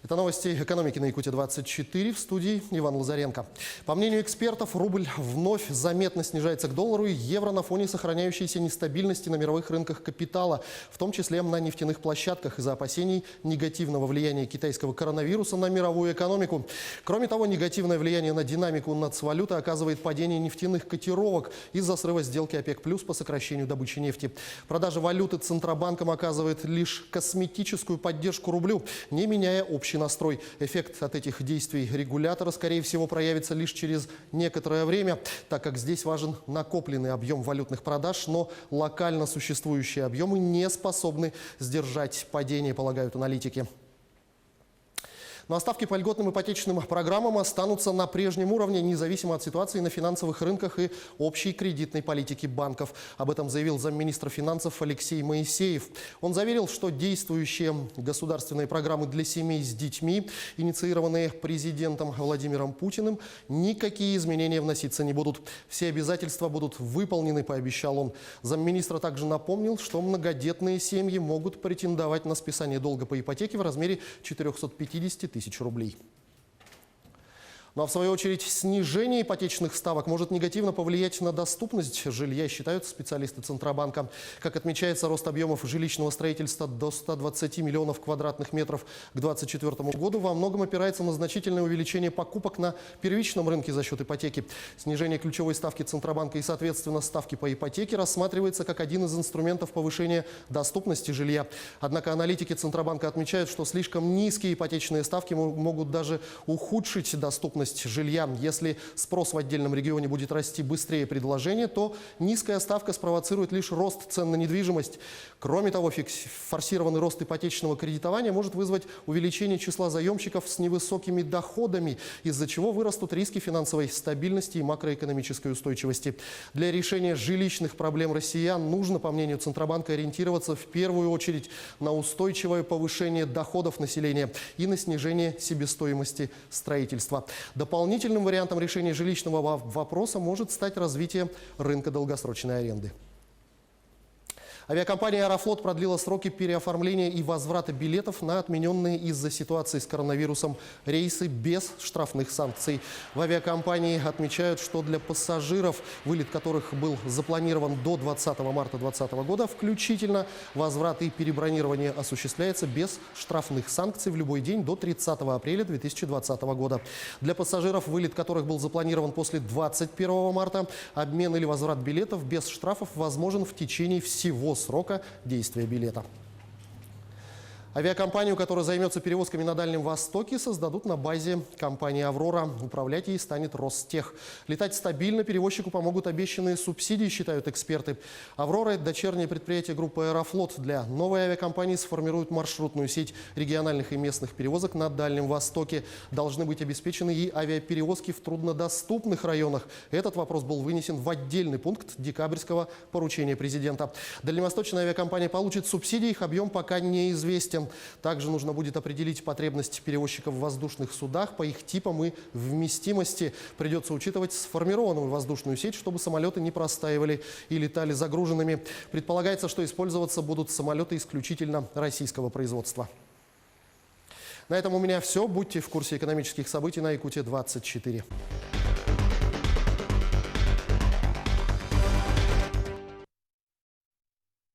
Это новости экономики на Якутии-24, в студии Иван Лазаренко. По мнению экспертов, рубль вновь заметно снижается к доллару и евро на фоне сохраняющейся нестабильности на мировых рынках капитала, в том числе на нефтяных площадках из-за опасений негативного влияния китайского коронавируса на мировую экономику. Кроме того, негативное влияние на динамику нацвалюты оказывает падение нефтяных котировок из-за срыва сделки ОПЕК+ по сокращению добычи нефти. Продажа валюты Центробанком оказывает лишь косметическую поддержку рублю, не меняя общий настрой. Эффект от этих действий регулятора, скорее всего, проявится лишь через некоторое время, так как здесь важен накопленный объем валютных продаж, но локально существующие объемы не способны сдержать падение, полагают аналитики. Но ставки по льготным ипотечным программам останутся на прежнем уровне, независимо от ситуации на финансовых рынках и общей кредитной политики банков. Об этом заявил замминистра финансов Алексей Моисеев. Он заверил, что действующие государственные программы для семей с детьми, инициированные президентом Владимиром Путиным, никакие изменения вноситься не будут. Все обязательства будут выполнены, пообещал он. Замминистра также напомнил, что многодетные семьи могут претендовать на списание долга по ипотеке в размере 450 тысяч рублей. Ну а в свою очередь снижение ипотечных ставок может негативно повлиять на доступность жилья, считают специалисты Центробанка. Как отмечается, рост объемов жилищного строительства до 120 миллионов квадратных метров к 2024 году во многом опирается на значительное увеличение покупок на первичном рынке за счет ипотеки. Снижение ключевой ставки Центробанка и, соответственно, ставки по ипотеке рассматривается как один из инструментов повышения доступности жилья. Однако аналитики Центробанка отмечают, что слишком низкие ипотечные ставки могут даже ухудшить доступность жилья. Если спрос в отдельном регионе будет расти быстрее предложения, то низкая ставка спровоцирует лишь рост цен на недвижимость. Кроме того, форсированный рост ипотечного кредитования может вызвать увеличение числа заемщиков с невысокими доходами, из-за чего вырастут риски финансовой стабильности и макроэкономической устойчивости. Для решения жилищных проблем россиян нужно, по мнению Центробанка, ориентироваться в первую очередь на устойчивое повышение доходов населения и на снижение себестоимости строительства. Дополнительным вариантом решения жилищного вопроса может стать развитие рынка долгосрочной аренды. Авиакомпания «Аэрофлот» продлила сроки переоформления и возврата билетов на отмененные из-за ситуации с коронавирусом рейсы без штрафных санкций. В авиакомпании отмечают, что для пассажиров, вылет которых был запланирован до 20 марта 2020 года, включительно возврат и перебронирование осуществляется без штрафных санкций в любой день до 30 апреля 2020 года. Для пассажиров, вылет которых был запланирован после 21 марта, обмен или возврат билетов без штрафов возможен в течение всего срока действия билета. Авиакомпанию, которая займется перевозками на Дальнем Востоке, создадут на базе компании «Аврора». Управлять ей станет Ростех. Летать стабильно перевозчику помогут обещанные субсидии, считают эксперты. «Аврора» – это дочернее предприятие группы «Аэрофлот». Для новой авиакомпании сформируют маршрутную сеть региональных и местных перевозок на Дальнем Востоке. Должны быть обеспечены и авиаперевозки в труднодоступных районах. Этот вопрос был вынесен в отдельный пункт декабрьского поручения президента. Дальневосточная авиакомпания получит субсидии, их объем пока неизвестен. Также нужно будет определить потребности перевозчиков в воздушных судах по их типам и вместимости. Придется учитывать сформированную воздушную сеть, чтобы самолеты не простаивали и летали загруженными. Предполагается, что использоваться будут самолеты исключительно российского производства. На этом у меня все. Будьте в курсе экономических событий на Якутии-24.